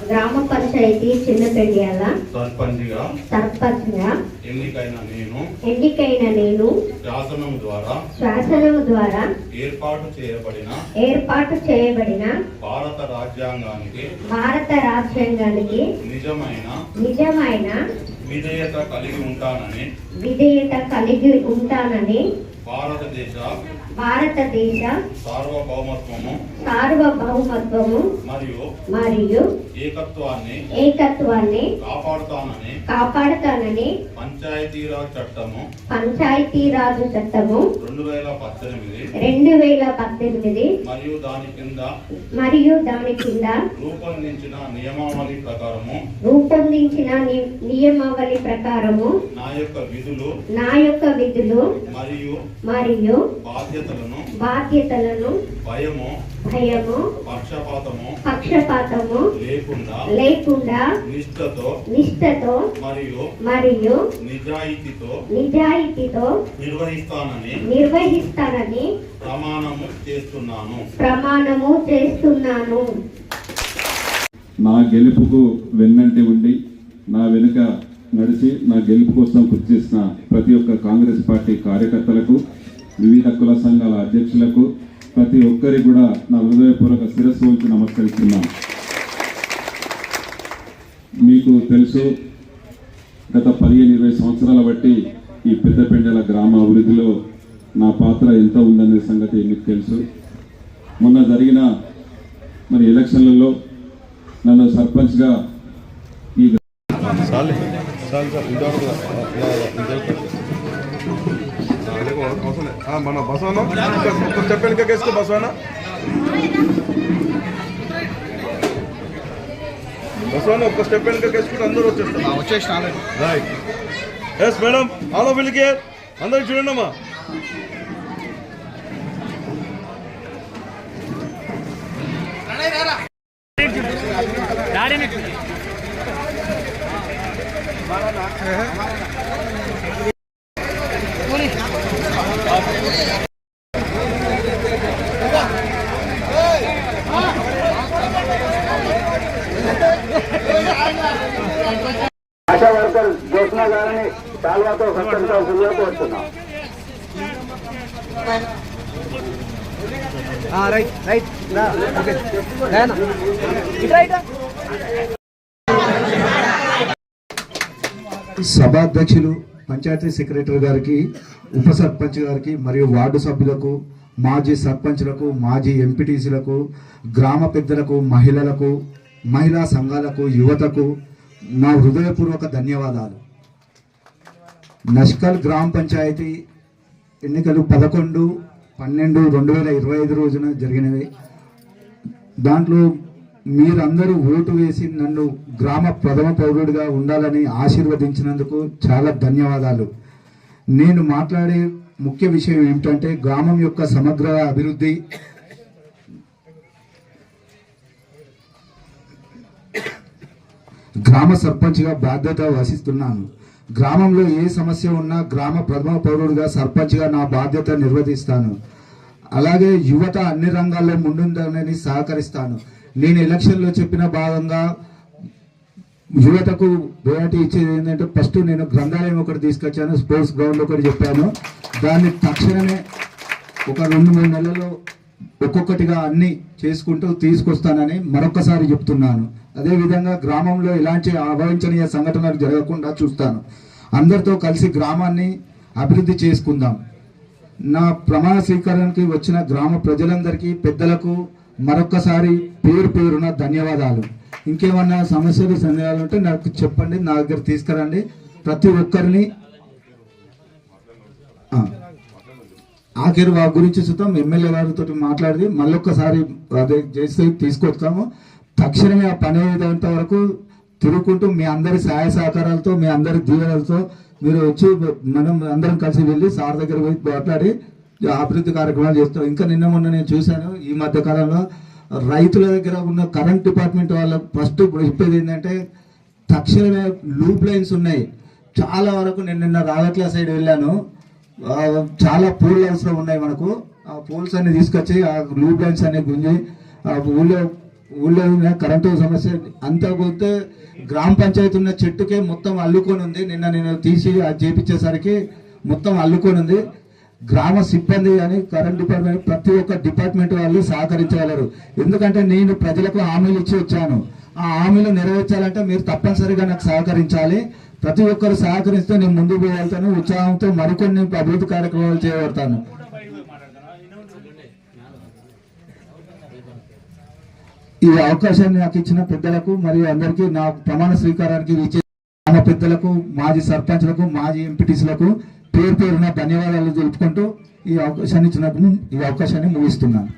గ్రామ పంచాయతీ చిన్నపెండ్యాల సర్పంచ్గా ఎన్నికైన నేను శాసనము ద్వారా ఏర్పాటు చేయబడిన భారత రాజ్యాంగానికి నిజమైన విధేయత కలిగి ఉంటానని భారతదేశ సార్వభౌమత్వము మరియు ఏకత్వాన్ని కాపాడుతానని పంచాయతీరాజ్ చట్టము 2018 మరియు దాని కింద రూపొందించిన నియమావళి ప్రకారము నా యొక్క విధులు మరియు బాధ్యతలను భయము పక్షపాతము లేకుండా నిష్ఠతో మరియు నిజాయితీతో నిర్వహిస్తానని ప్రమాణము చేస్తున్నాను. నా గెలుపుకు వెన్నంటి ఉండి నా వెనుక నడిచి నా గెలుపు కోసం కృషి చేసిన ప్రతి ఒక్క కాంగ్రెస్ పార్టీ కార్యకర్తలకు, వివిధ కుల సంఘాల అధ్యక్షులకు, ప్రతి ఒక్కరికి కూడా నా హృదయపూర్వక శిరస్సు ఉంచి నమస్కరిస్తున్నాను. మీకు తెలుసు, గత 15-20 సంవత్సరాల బట్టి ఈ పెద్దపెండెల గ్రామ అభివృద్ధిలో నా పాత్ర ఎంత ఉందనే సంగతి మీకు తెలుసు. మొన్న జరిగిన ఎలక్షన్లలో నన్ను సర్పంచ్గా ఈ మన బసవన స్టెప్ వెనకేసుకో బసవన ఒక్క స్టెప్ వెనకేసుకుంటే అందరూ వచ్చేస్తారు. Right. Yes madam, all of will here. అందరూ చూడండి అమ్మా. ఆశా వర్కర్ జ్యోత్స్న గారిని శాల్వాతో సత్కరించాల్సిందిగా కోరుతున్నాం. సభాధ్యక్షులు, పంచాయతీ సెక్రటరీ గారికి, ఉప సర్పంచ్ గారికి మరియు వార్డు సభ్యులకు, మాజీ సర్పంచ్లకు, మాజీ ఎంపీటీసీలకు, గ్రామ పెద్దలకు, మహిళలకు, మహిళా సంఘాలకు, యువతకు నా హృదయపూర్వక ధన్యవాదాలు. నష్కల్ గ్రామ పంచాయతీ ఎన్నికలు 11/12/2025 రోజున జరిగినవి. దాంట్లో మీరందరూ ఓటు వేసి నన్ను గ్రామ ప్రథమ పౌరుడిగా ఉండాలని ఆశీర్వదించినందుకు చాలా ధన్యవాదాలు. నేను మాట్లాడే ముఖ్య విషయం ఏమిటంటే గ్రామం యొక్క సమగ్ర అభివృద్ధి, గ్రామ సర్పంచ్గా బాధ్యత వహిస్తున్నాను. గ్రామంలో ఏ సమస్య ఉన్నా గ్రామ ప్రథమ పౌరుడిగా సర్పంచ్గా నా బాధ్యత నిర్వర్తిస్తాను. అలాగే యువత అన్ని రంగాల్లో ముందుండాలని సహకరిస్తాను. నేను ఎలక్షన్లో చెప్పిన భాగంగా యువతకు ప్రయారిటీ ఇచ్చేది ఏంటంటే ఫస్ట్ నేను గ్రంథాలయం ఒకటి తీసుకొచ్చాను, స్పోర్ట్స్ గ్రౌండ్ ఒకటి చెప్పాను. దాన్ని తక్షణమే ఒక 2-3 నెలల్లో ఒక్కొక్కటిగా అన్ని చేసుకుంటూ తీసుకొస్తానని మరొకసారి చెప్తున్నాను. అదేవిధంగా గ్రామంలో ఎలాంటి అవాంఛనీయ సంఘటనలు జరగకుండా చూస్తాను. అందరితో కలిసి గ్రామాన్ని అభివృద్ధి చేసుకుందాం. నా ప్రమాణ స్వీకారానికి వచ్చిన గ్రామ ప్రజలందరికీ, పెద్దలకు మరొక్కసారి పేరున ధన్యవాదాలు. ఇంకేమన్నా సమస్యలు సందేహాలు ఉంటే నాకు చెప్పండి, నా దగ్గర తీసుకురండి. ప్రతి ఒక్కరిని ఆఖరి వారి గురించి చూద్దాం. ఎమ్మెల్యే గారితో మాట్లాడి మళ్ళొక్కసారి అదే చేసి తీసుకొస్తాము. తక్షణమే ఆ పని అయ్యేంత వరకు తిరుగుకుంటూ మీ అందరి సహాయ సహకారాలతో, మీ అందరి దీవెనలతో మీరు వచ్చి మనం అందరం కలిసి వెళ్ళి సార్ దగ్గర పోయి మాట్లాడి అభివృద్ధి కార్యక్రమాలు చేస్తాం. ఇంకా మొన్న నేను చూశాను, ఈ మధ్య కాలంలో రైతుల దగ్గర ఉన్న కరెంట్ డిపార్ట్మెంట్ వాళ్ళకు ఫస్ట్ చెప్పేది ఏంటంటే తక్షణమే లూప్ లైన్స్ ఉన్నాయి. చాలా వరకు నేను నిన్న రాగట్ల సైడ్ వెళ్ళాను, చాలా పోల్ అవసరం ఉన్నాయి మనకు. ఆ పోల్స్ అన్ని తీసుకొచ్చి ఆ లూప్ లైన్స్ అన్ని గుంజి ఆ ఊళ్ళో ఊళ్ళో ఉన్న కరెంటు సమస్య అంతా పోతే గ్రామ పంచాయతీ ఉన్న చెట్టుకే మొత్తం అల్లుకొని ఉంది. నిన్న నేను తీసి అది చేపించేసరికి మొత్తం అల్లుకొని ఉంది. గ్రామ సిబ్బంది కానీ కరెంట్ డిపార్ట్మెంట్ ప్రతి ఒక్క డిపార్ట్మెంట్ వాళ్ళు సహకరించగలరు. ఎందుకంటే నేను ప్రజలకు హామీలు ఇచ్చి వచ్చాను. ఆ హామీలు నెరవేర్చాలంటే మీరు తప్పనిసరిగా నాకు సహకరించాలి. ప్రతి ఒక్కరు సహకరిస్తే నేను ముందుకు వెళ్తాను. ఉత్సాహంతో మరికొన్ని అభివృద్ధి కార్యక్రమాలు చేయబడతాను. ఈ అవకాశాన్ని నాకు ఇచ్చిన పెద్దలకు మరియు అందరికీ నా ప్రమాణ స్వీకారానికి గ్రామ పెద్దలకు, మాజీ సర్పంచ్లకు, మాజీ ఎంపీటీసీలకు పేరు పేరున ధన్యవాదాలు తెలుపుకుంటూ ఈ అవకాశాన్ని ముగిస్తున్నాను.